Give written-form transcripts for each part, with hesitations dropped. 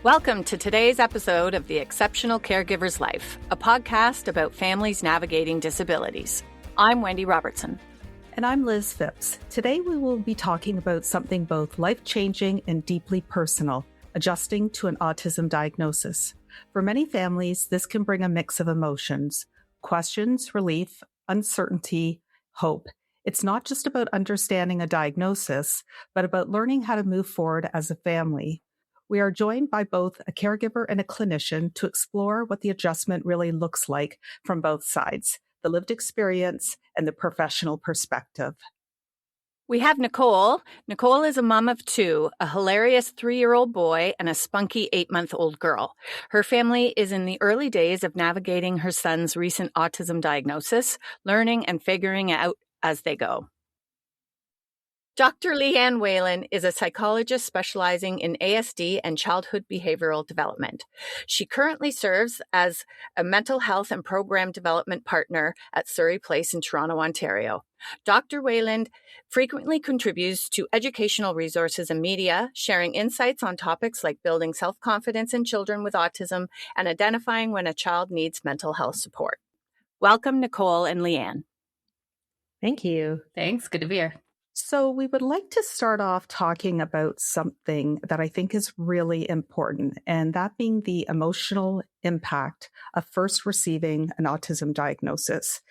Welcome to today's episode of The Exceptional Caregiver's Life, a podcast about families navigating disabilities. I'm Wendy Robertson. And I'm Liz Phipps. Today we will be talking about something both life-changing and deeply personal, adjusting to an autism diagnosis. For many families, this can bring a mix of emotions: questions, relief, uncertainty, hope. It's not just about understanding a diagnosis, but about learning how to move forward as a family. We are joined by both a caregiver and a clinician to explore what the adjustment really looks like from both sides, the lived experience and the professional perspective. We have Nicole. Nicole is a mom of two, a hilarious 3-year-old boy and a spunky 8-month-old girl. Her family is in the early days of navigating her son's recent autism diagnosis, learning and figuring it out as they go. Dr. LeighAnn Wayland is a psychologist specializing in ASD and childhood behavioural development. She currently serves as a mental health and program development partner at Surrey Place in Toronto, Ontario. Dr. Wayland frequently contributes to educational resources and media, sharing insights on topics like building self-confidence in children with autism and identifying when a child needs mental health support. Welcome, Nicole and LeighAnn. Thank you. Thanks. Good to be here. So we would like to start off talking about something that I think is really important, and that being the emotional impact of first receiving an autism diagnosis.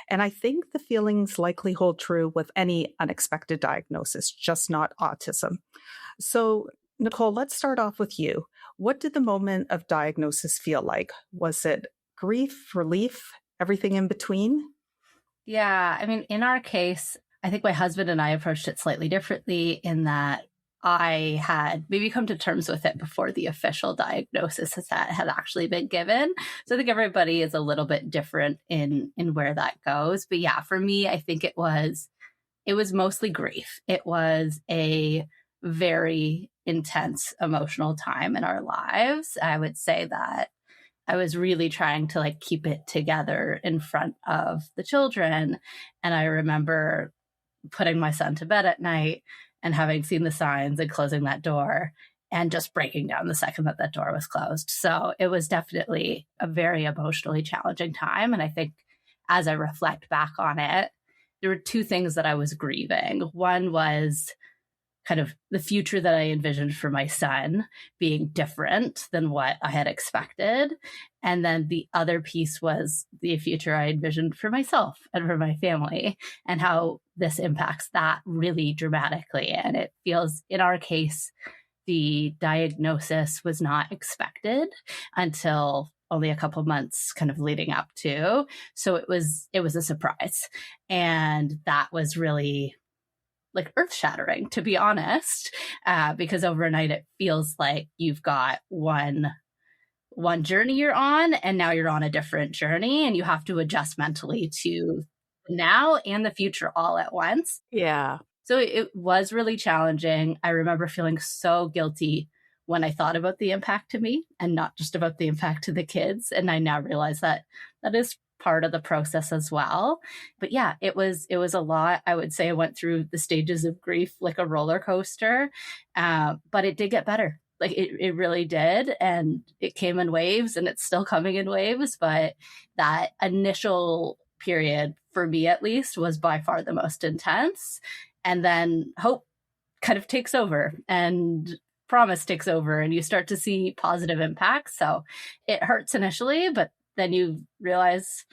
And I think the feelings likely hold true with any unexpected diagnosis, just not autism. So Nicole, let's start off with you. What did the moment of diagnosis feel like? Was it grief, relief, everything in between? Yeah, I mean, in our case, I think my husband and I approached it slightly differently in that I had maybe come to terms with it before the official diagnosis that had actually been given. So I think everybody is a little bit different in where that goes. But yeah, for me, I think it was mostly grief. It was a very intense emotional time in our lives. I would say that I was really trying to keep it together in front of the children. And I remember putting my son to bed at night and having seen the signs and closing that door and just breaking down the second that door was closed. So it was definitely a very emotionally challenging time. And I think as I reflect back on it, there were two things that I was grieving. One was kind of the future that I envisioned for my son being different than what I had expected. And then the other piece was the future I envisioned for myself and for my family and how this impacts that really dramatically. And it feels, in our case, the diagnosis was not expected until only a couple months kind of leading up to. So it was a surprise. And that was really earth-shattering, to be honest, because overnight it feels like you've got one journey you're on, and now you're on a different journey, and you have to adjust mentally to now and the future all at once. Yeah. So it was really challenging. I remember feeling so guilty when I thought about the impact to me and not just about the impact to the kids. And I now realize that is part of the process as well. But yeah, it was a lot. I would say I went through the stages of grief like a roller coaster, but it did get better. It really did. And it came in waves, and it's still coming in waves. But that initial period, for me at least, was by far the most intense. And then hope kind of takes over and promise takes over, and you start to see positive impacts. So it hurts initially, but then you realize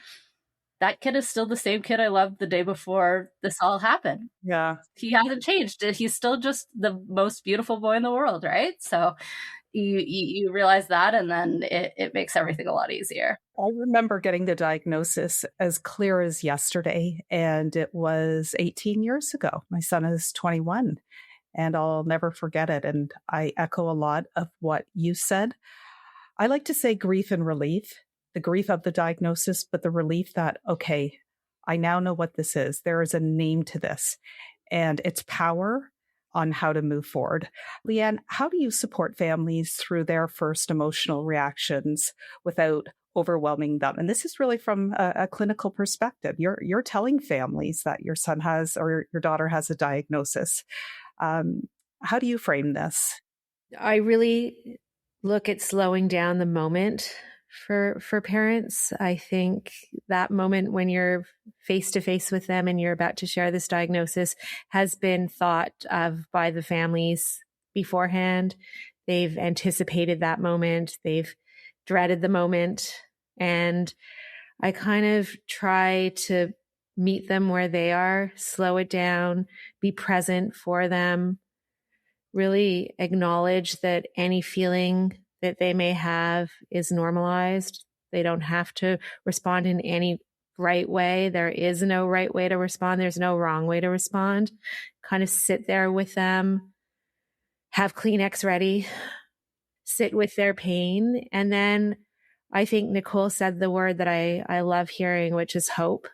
that kid is still the same kid I loved the day before this all happened. Yeah. He hasn't changed. He's still just the most beautiful boy in the world, right? So you realize that, and then it makes everything a lot easier. I remember getting the diagnosis as clear as yesterday, and it was 18 years ago. My son is 21, and I'll never forget it. And I echo a lot of what you said. I like to say grief and relief. The grief of the diagnosis, but the relief that, okay, I now know what this is. There is a name to this, and its power on how to move forward. LeighAnn, how do you support families through their first emotional reactions without overwhelming them? And this is really from a clinical perspective. You're telling families that your son has or your daughter has a diagnosis. How do you frame this? I really look at slowing down the moment for parents. I think that moment when you're face to face with them and you're about to share this diagnosis has been thought of by the families beforehand. They've anticipated that moment. They've dreaded the moment. And I kind of try to meet them where they are, slow it down, be present for them, really acknowledge that any feeling that they may have is normalized. They don't have to respond in any right way. There is no right way to respond. There's no wrong way to respond. Kind of sit there with them, have Kleenex ready, sit with their pain. And then I think Nicole said the word that I love hearing, which is hope.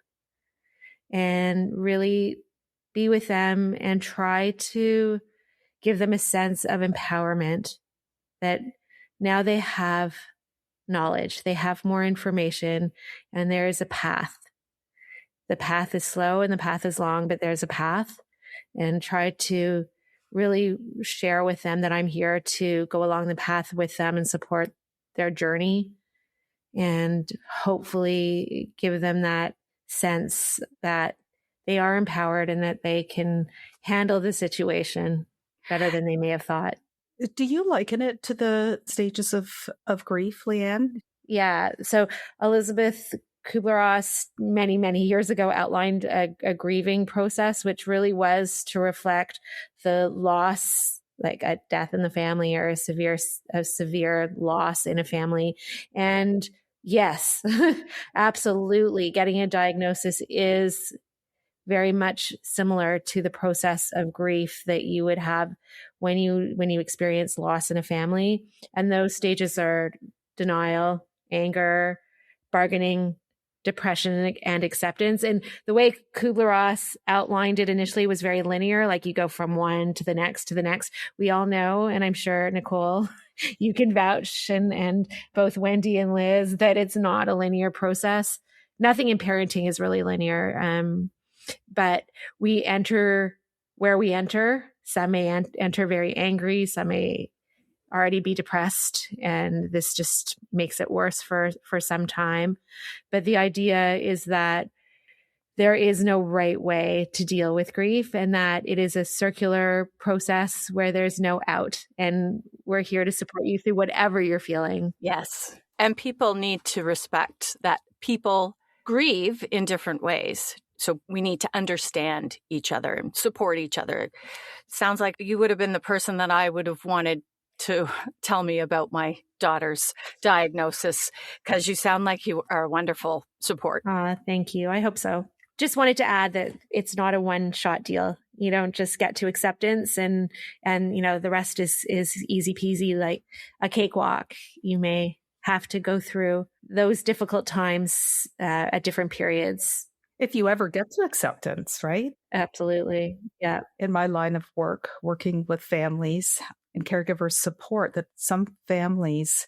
And really be with them and try to give them a sense of empowerment that now they have knowledge, they have more information, and there is a path. The path is slow and the path is long, but there's a path. And try to really share with them that I'm here to go along the path with them and support their journey, and hopefully give them that sense that they are empowered and that they can handle the situation better than they may have thought. Do you liken it to the stages of grief, LeighAnn? Yeah. So Elizabeth Kubler-Ross many, many years ago outlined a grieving process, which really was to reflect the loss, like a death in the family or a severe loss in a family. And yes, absolutely, getting a diagnosis is very much similar to the process of grief that you would have when you experience loss in a family. And those stages are denial, anger, bargaining, depression, and acceptance. And the way Kubler-Ross outlined it initially was very linear, like you go from one to the next to the next. We all know, and I'm sure, Nicole, you can vouch, and both Wendy and Liz, that it's not a linear process. Nothing in parenting is really linear. But we enter where we enter. Some may enter very angry. Some may already be depressed, and this just makes it worse for some time. But the idea is that there is no right way to deal with grief, and that it is a circular process where there's no out. And we're here to support you through whatever you're feeling. Yes. And people need to respect that people grieve in different ways. So we need to understand each other and support each other. Sounds like you would have been the person that I would have wanted to tell me about my daughter's diagnosis, because you sound like you are a wonderful support. Thank you. I hope so. Just wanted to add that it's not a one-shot deal. You don't just get to acceptance and the rest is easy peasy like a cakewalk. You may have to go through those difficult times at different periods. If you ever get to acceptance, right? Absolutely. Yeah. In my line of work, working with families and caregiver support, that some families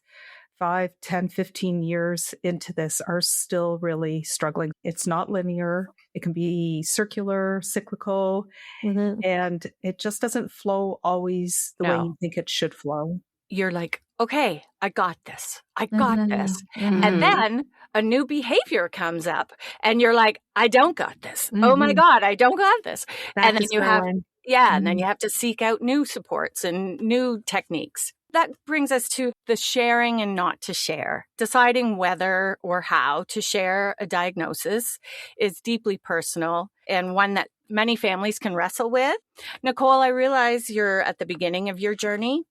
5, 10, 15 years into this are still really struggling. It's not linear. It can be circular, cyclical, and it just doesn't flow always the way you think it should flow. You're like, okay, I got this. I got this. And then a new behavior comes up and you're like, I don't got this. Oh my God, I don't got this. And then you have, and then you have to seek out new supports and new techniques. That brings us to the sharing and not to share. Deciding whether or how to share a diagnosis is deeply personal and one that many families can wrestle with. Nicole, I realize you're at the beginning of your journey.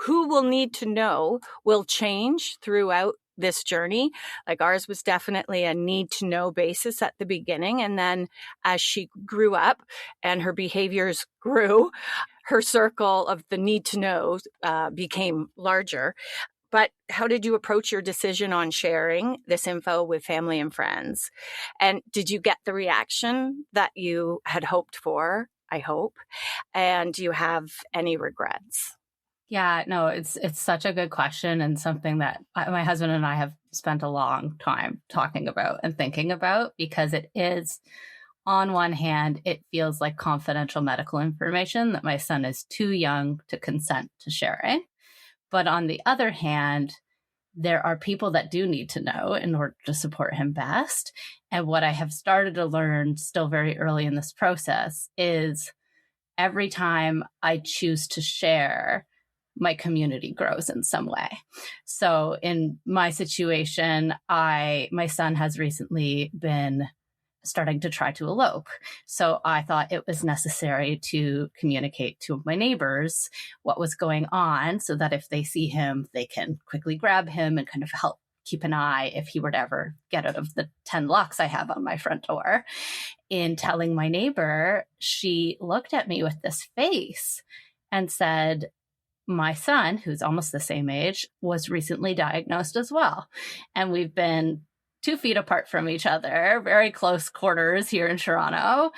Who will need to know will change throughout this journey. Like ours was definitely a need to know basis at the beginning. And then as she grew up and her behaviors grew, her circle of the need to know became larger. But how did you approach your decision on sharing this info with family and friends? And did you get the reaction that you had hoped for? I hope. And do you have any regrets? Yeah, no, it's such a good question, and something that my husband and I have spent a long time talking about and thinking about, because it is, on one hand, it feels like confidential medical information that my son is too young to consent to sharing. But on the other hand, there are people that do need to know in order to support him best. And what I have started to learn still very early in this process is every time I choose to share, my community grows in some way. So in my situation, my son has recently been starting to try to elope. So I thought it was necessary to communicate to my neighbors what was going on so that if they see him, they can quickly grab him and kind of help keep an eye if he were to ever get out of the 10 locks I have on my front door. In telling my neighbor, she looked at me with this face and said, my son, who's almost the same age, was recently diagnosed as well. And we've been 2 feet apart from each other, very close quarters here in Toronto,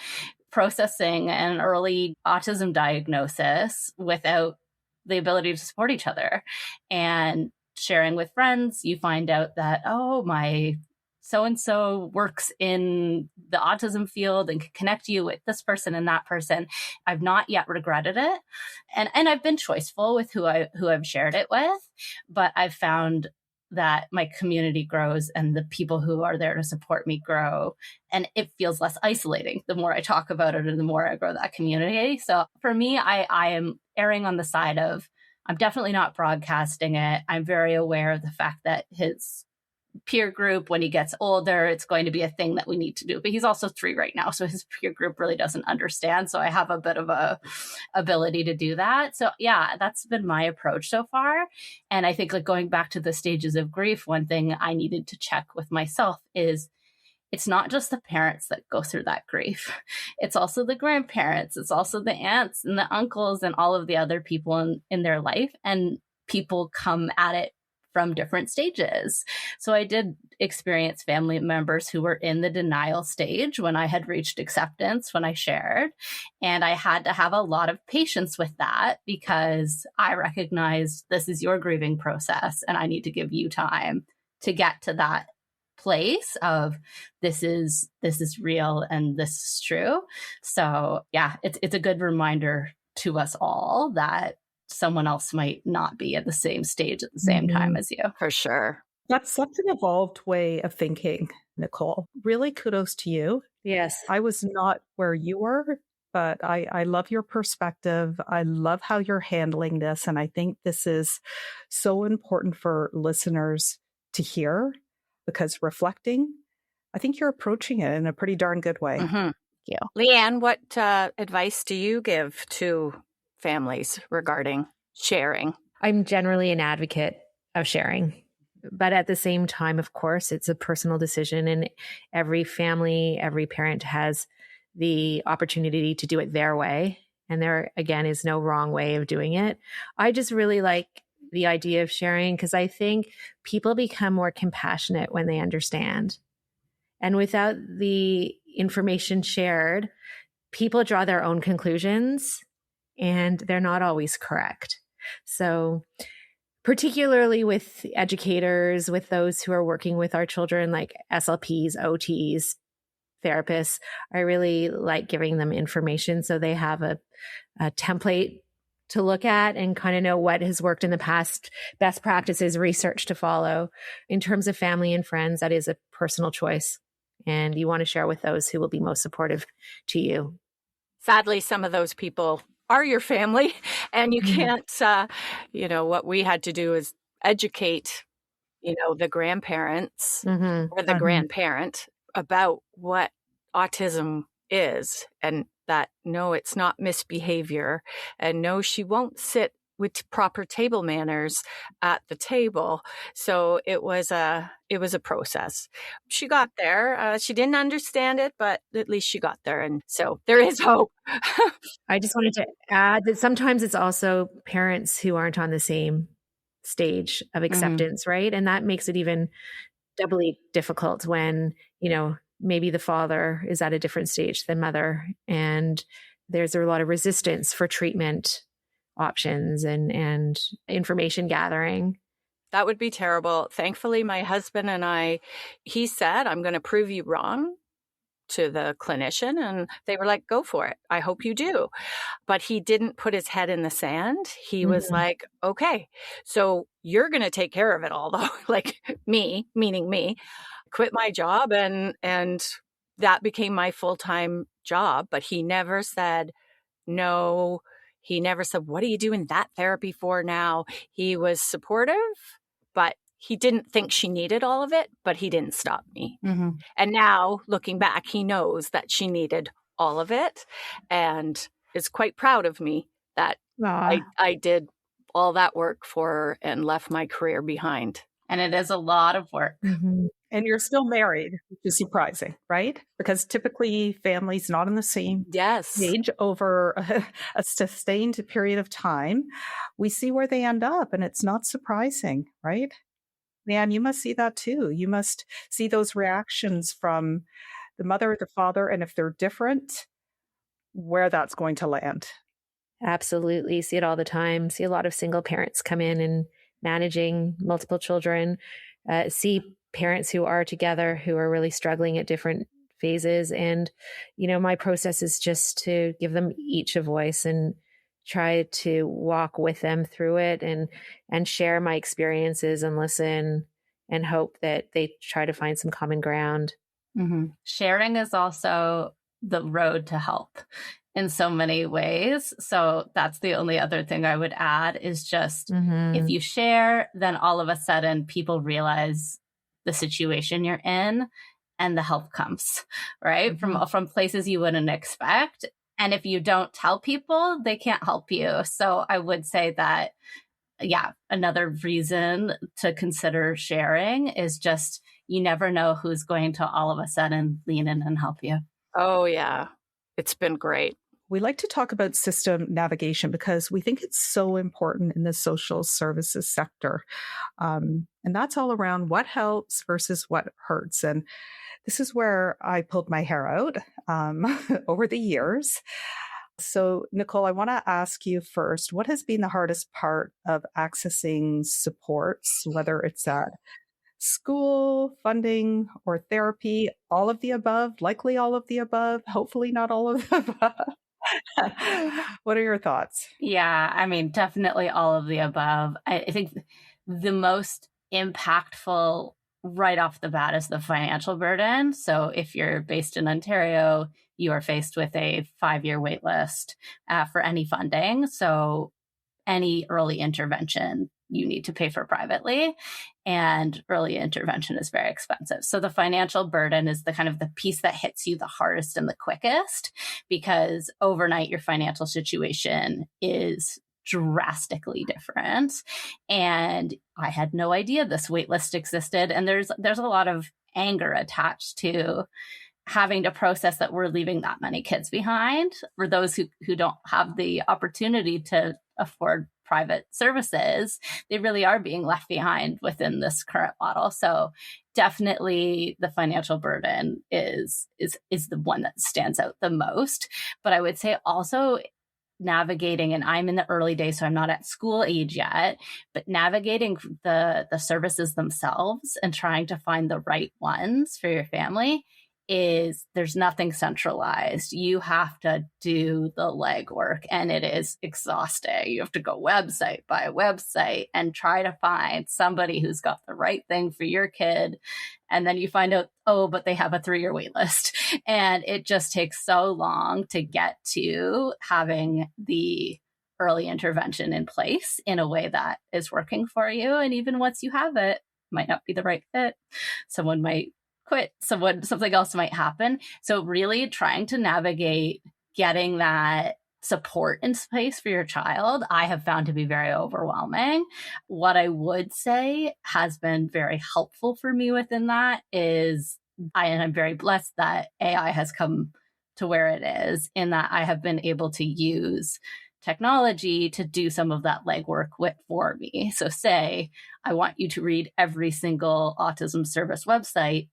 processing an early autism diagnosis without the ability to support each other. And sharing with friends, you find out that, oh, my so-and-so works in the autism field and can connect you with this person and that person. I've not yet regretted it. And I've been choiceful with who I've shared it with, but I've found that my community grows and the people who are there to support me grow. And it feels less isolating the more I talk about it and the more I grow that community. So for me, I am erring on the side of, I'm definitely not broadcasting it. I'm very aware of the fact that his peer group, when he gets older, it's going to be a thing that we need to do. But he's also 3 right now, so his peer group really doesn't understand. So I have a bit of a ability to do that. So yeah, that's been my approach so far. And I think, like, going back to the stages of grief, one thing I needed to check with myself is it's not just the parents that go through that grief. It's also the grandparents. It's also the aunts and the uncles and all of the other people in their life. And people come at it from different stages. So I did experience family members who were in the denial stage when I had reached acceptance, when I shared. And I had to have a lot of patience with that because I recognized this is your grieving process and I need to give you time to get to that place of this is real and this is true. So yeah, it's a good reminder to us all that someone else might not be at the same stage at the same time as you. For sure. That's such an evolved way of thinking, Nicole. Really kudos to you. Yes. I was not where you were, but I love your perspective. I love how you're handling this. And I think this is so important for listeners to hear because reflecting, I think you're approaching it in a pretty darn good way. Mm-hmm. Thank you. LeighAnn, what advice do you give to families regarding sharing? I'm generally an advocate of sharing, but at the same time, of course, it's a personal decision and every family, every parent has the opportunity to do it their way. And there, again, is no wrong way of doing it. I just really like the idea of sharing because I think people become more compassionate when they understand. And without the information shared, people draw their own conclusions and they're not always correct. So particularly with educators, with those who are working with our children, like SLPs, OTs, therapists, I really like giving them information so they have a template to look at and kind of know what has worked in the past, best practices, research to follow. In terms of family and friends, that is a personal choice. And you want to share with those who will be most supportive to you. Sadly, some of those people are your family and you can't, what we had to do is educate, the grandparents or the grandparent about what autism is and that, no, it's not misbehavior and no, she won't sit with proper table manners at the table. So it was a process. She got there. She didn't understand it, but at least she got there. And so there is hope. I just wanted to add that sometimes it's also parents who aren't on the same stage of acceptance, right? And that makes it even doubly difficult when, maybe the father is at a different stage than mother. And there's a lot of resistance for treatment options and information gathering. That would be terrible. Thankfully, my husband and he said, I'm going to prove you wrong. to the clinician and they were like, go for it. I hope you do. But he didn't put his head in the sand. He was like, okay, so you're going to take care of it all though. Like me, meaning me, quit my job and that became my full-time job. But he never said no. He never said, what are you doing that therapy for now? He was supportive, but he didn't think she needed all of it, but he didn't stop me. Mm-hmm. And now looking back, he knows that she needed all of it and is quite proud of me that I did all that work for her and left my career behind. And it is a lot of work. Mm-hmm. And you're still married, which is surprising, right? Because typically families not in the same age over a sustained period of time, we see where they end up and it's not surprising, right? LeighAnn, you must see that too. You must see those reactions from the mother, the father, and if they're different, where that's going to land. Absolutely. See it all the time. See a lot of single parents come in and managing multiple children. See parents who are together who are really struggling at different phases. And, my process is just to give them each a voice and try to walk with them through it and share my experiences and listen and hope that they try to find some common ground. Mm-hmm. Sharing is also the road to help in so many ways. So that's the only other thing I would add is just if you share, then all of a sudden people realize the situation you're in and the help comes, right? From places you wouldn't expect. And if you don't tell people, they can't help you. So I would say that, another reason to consider sharing is just you never know who's going to all of a sudden lean in and help you. Oh, yeah. It's been great. We like to talk about system navigation because we think it's so important in the social services sector. And that's all around what helps versus what hurts. And this is where I pulled my hair out over the years. So, Nicole, I want to ask you first, what has been the hardest part of accessing supports, whether it's at school, funding, or therapy, all of the above, likely all of the above, hopefully not all of the above? What are your thoughts? Yeah, I mean, definitely all of the above. I think the most impactful right off the bat is the financial burden. So if you're based in Ontario, you are faced with a 5-year wait list for any funding. So any early intervention you need to pay for privately, and early intervention is very expensive. So the financial burden is the kind of the piece that hits you the hardest and the quickest, because overnight your financial situation is drastically different. And I had no idea this wait list existed. And there's a lot of anger attached to having to process that we're leaving that many kids behind. For those who don't have the opportunity to afford private services, they really are being left behind within this current model. So definitely the financial burden is the one that stands out the most. But I would say also navigating, and I'm in the early days, so I'm not at school age yet, but navigating the services themselves and trying to find the right ones for your family is, there's nothing centralized. You have to do the legwork, and it is exhausting. You have to go website by website and try to find somebody who's got the right thing for your kid. And then you find out, oh, but they have a 3-year wait list. And it just takes so long to get to having the early intervention in place in a way that is working for you. And even once you have it, might not be the right fit. Someone might quit, something else might happen. So really trying to navigate getting that support in place for your child, I have found to be very overwhelming. What I would say has been very helpful for me within that is, I'm very blessed that AI has come to where it is, in that I have been able to use technology to do some of that legwork for me. So say, I want you to read every single autism service website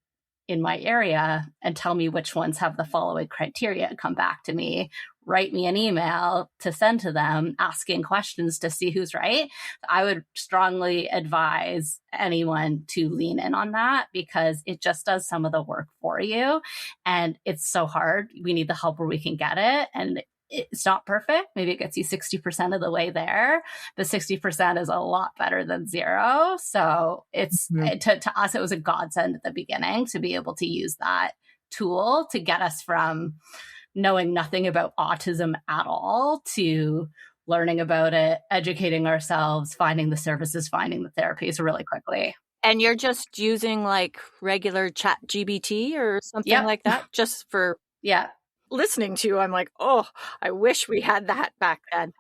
in my area and tell me which ones have the following criteria, come back to me write me an email to send to them asking questions to see who's right, I would strongly advise anyone to lean in on that, because it just does some of the work for you. And it's so hard. We need the help where we can get it. And it's not perfect. Maybe it gets you 60% of the way there, but 60% is a lot better than zero. So it's to us, it was a godsend at the beginning to be able to use that tool to get us from knowing nothing about autism at all to learning about it, educating ourselves, finding the services, finding the therapies really quickly. And you're just using like regular chat GBT or something like that, just for listening to you. I'm like, oh, I wish we had that back then.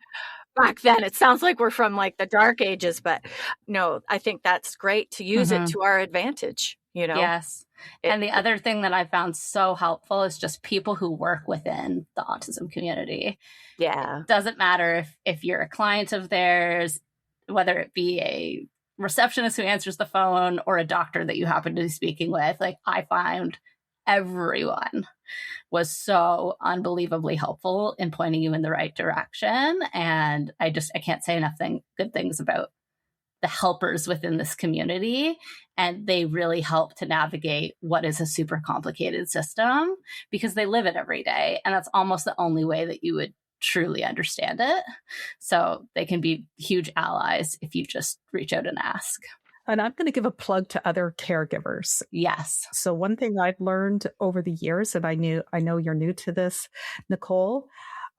Back then, it sounds like we're from like the dark ages, but no, I think that's great to use it to our advantage, you know? Yes. And the other thing that I found so helpful is just people who work within the autism community. Yeah. It doesn't matter if you're a client of theirs, whether it be a receptionist who answers the phone or a doctor that you happen to be speaking with. Like, I found everyone was so unbelievably helpful in pointing you in the right direction. And I can't say enough good things about the helpers within this community. And they really help to navigate what is a super complicated system, because they live it every day. And that's almost the only way that you would truly understand it. So they can be huge allies if you just reach out and ask. And I'm going to give a plug to other caregivers. Yes. So one thing I've learned over the years, and I know you're new to this, Nicole,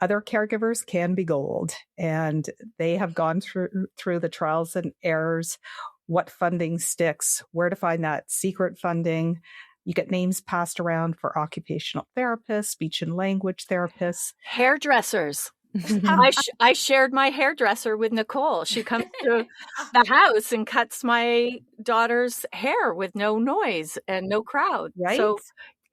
other caregivers can be gold, and they have gone through the trials and errors, what funding sticks, where to find that secret funding. You get names passed around for occupational therapists, speech and language therapists, hairdressers. I shared my hairdresser with Nicole. She comes to the house and cuts my daughter's hair with no noise and no crowd. Right? So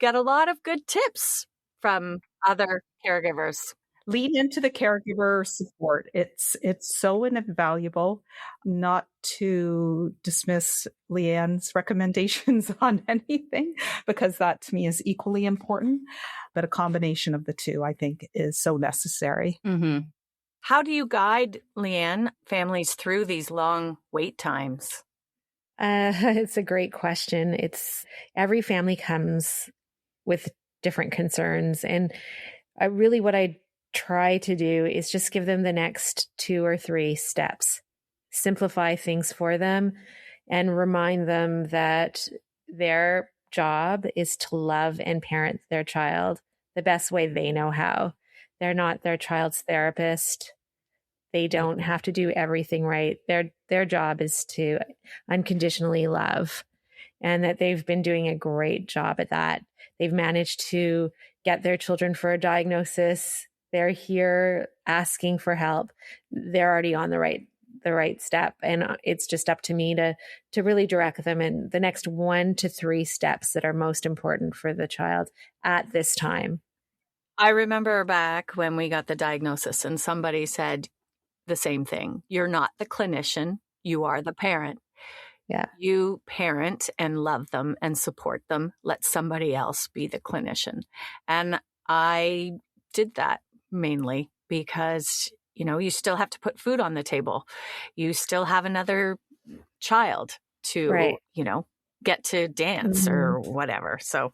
get a lot of good tips from other caregivers. Lean into the caregiver support. It's so invaluable. Not to dismiss LeighAnn's recommendations on anything, because that to me is equally important. But a combination of the two, I think, is so necessary. Mm-hmm. How do you guide, LeighAnn, families through these long wait times? It's a great question. Every family comes with different concerns, and what I try to do is just give them the next 2 or 3 steps, simplify things for them, and remind them that their job is to love and parent their child the best way they know how. They're not their child's therapist. They don't have to do everything right. Their job is to unconditionally love, and that they've been doing a great job at that. They've managed to get their children for a diagnosis. They're here asking for help. They're already on the right step. And it's just up to me to really direct them in the next 1 to 3 steps that are most important for the child at this time. I remember back when we got the diagnosis and somebody said the same thing. You're not the clinician. You are the parent. Yeah. You parent and love them and support them. Let somebody else be the clinician. And I did that mainly because, you still have to put food on the table. You still have another child to, get to dance or whatever. So,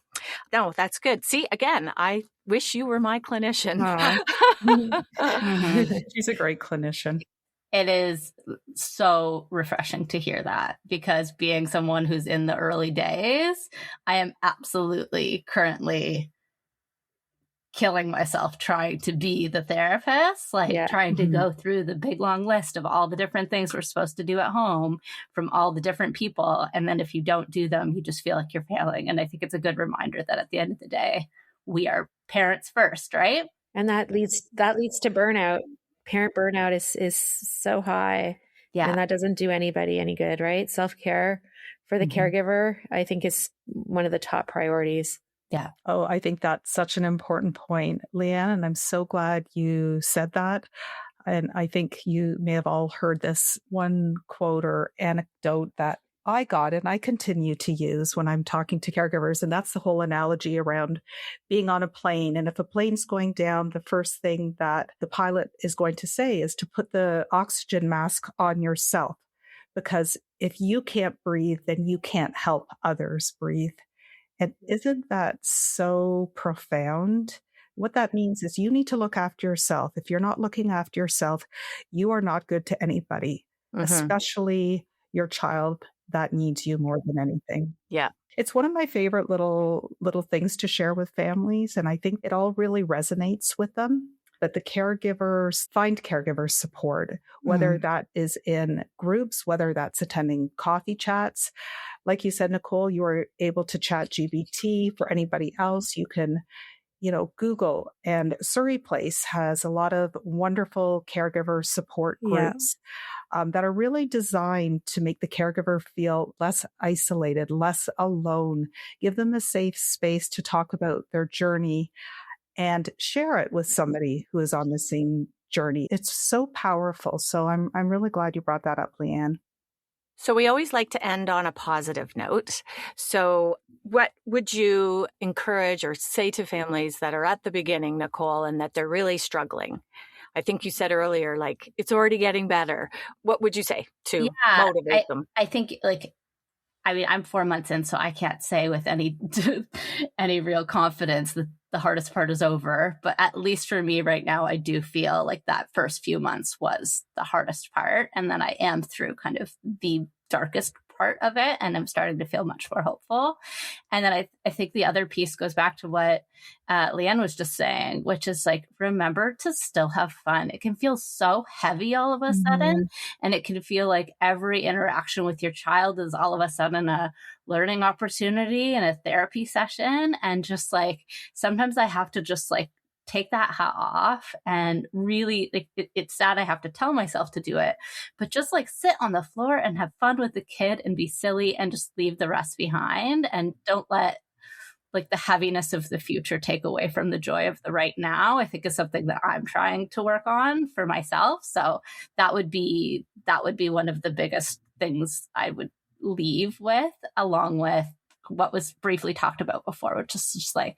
no, that's good. See, again, I wish you were my clinician. She's a great clinician. It is so refreshing to hear that, because being someone who's in the early days, I am absolutely currently killing myself trying to be the therapist, trying to go through the big long list of all the different things we're supposed to do at home from all the different people. And then if you don't do them, you just feel like you're failing. And I think it's a good reminder that at the end of the day, we are parents first, right? And that leads to burnout. Parent burnout is so high. Yeah. And that doesn't do anybody any good, right? Self-care for the caregiver, I think, is one of the top priorities. Yeah. Oh, I think that's such an important point, LeighAnn, and I'm so glad you said that. And I think you may have all heard this one quote or anecdote that I got and I continue to use when I'm talking to caregivers. And that's the whole analogy around being on a plane. And if a plane's going down, the first thing that the pilot is going to say is to put the oxygen mask on yourself. Because if you can't breathe, then you can't help others breathe. And isn't that so profound? What that means is you need to look after yourself. If you're not looking after yourself, you are not good to anybody, especially your child that needs you more than anything. Yeah. It's one of my favorite little things to share with families. And I think it all really resonates with them. That the caregivers find caregiver support, whether that is in groups, whether that's attending coffee chats. Like you said, Nicole, you were able to chat GBT. For anybody else, you can, Google. And Surrey Place has a lot of wonderful caregiver support groups that are really designed to make the caregiver feel less isolated, less alone, give them a safe space to talk about their journey and share it with somebody who is on the same journey. It's so powerful. So I'm really glad you brought that up, LeighAnn. So we always like to end on a positive note. So what would you encourage or say to families that are at the beginning, Nicole, and that they're really struggling? I think you said earlier, like, it's already getting better. What would you say to motivate them? I think, I'm 4 months in, so I can't say with any real confidence that the hardest part is over. But at least for me right now, I do feel like that first few months was the hardest part. And then I am through kind of the darkest part of it, and I'm starting to feel much more hopeful. And then I think the other piece goes back to what LeighAnn was just saying, which is like, remember to still have fun. It can feel so heavy all of a sudden, and it can feel like every interaction with your child is all of a sudden a learning opportunity and a therapy session. And just like, sometimes I have to just like take that hat off and really, like, it's sad I have to tell myself to do it, but just like sit on the floor and have fun with the kid and be silly and just leave the rest behind, and don't let like the heaviness of the future take away from the joy of the right now. I think is something that I'm trying to work on for myself. So that would be one of the biggest things I would leave with, along with what was briefly talked about before, which is just like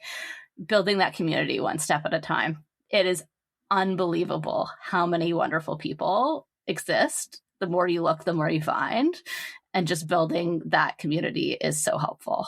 building that community one step at a time. It is unbelievable how many wonderful people exist. The more you look, the more you find. And just building that community is so helpful.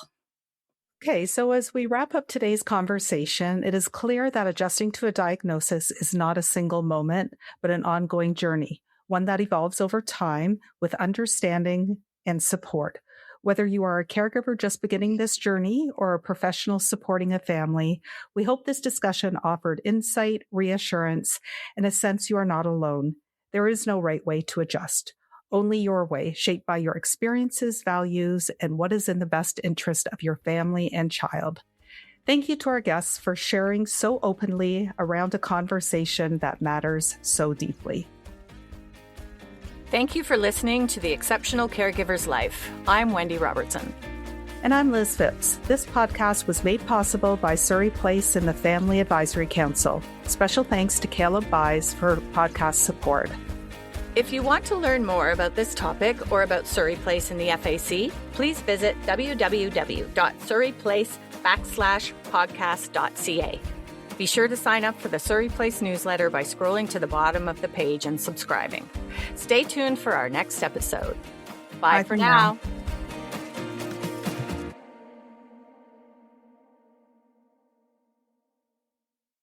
Okay, so as we wrap up today's conversation, it is clear that adjusting to a diagnosis is not a single moment, but an ongoing journey, one that evolves over time with understanding and support. Whether you are a caregiver just beginning this journey or a professional supporting a family, we hope this discussion offered insight, reassurance, and a sense you are not alone. There is no right way to adjust, only your way, shaped by your experiences, values, and what is in the best interest of your family and child. Thank you to our guests for sharing so openly around a conversation that matters so deeply. Thank you for listening to The Exceptional Caregiver's Life. I'm Wendy Robertson. And I'm Liz Phipps. This podcast was made possible by Surrey Place and the Family Advisory Council. Special thanks to Caleb Buys for podcast support. If you want to learn more about this topic or about Surrey Place and the FAC, please visit www.surreyplace.podcast.ca. Be sure to sign up for the Surrey Place newsletter by scrolling to the bottom of the page and subscribing. Stay tuned for our next episode. Bye for now.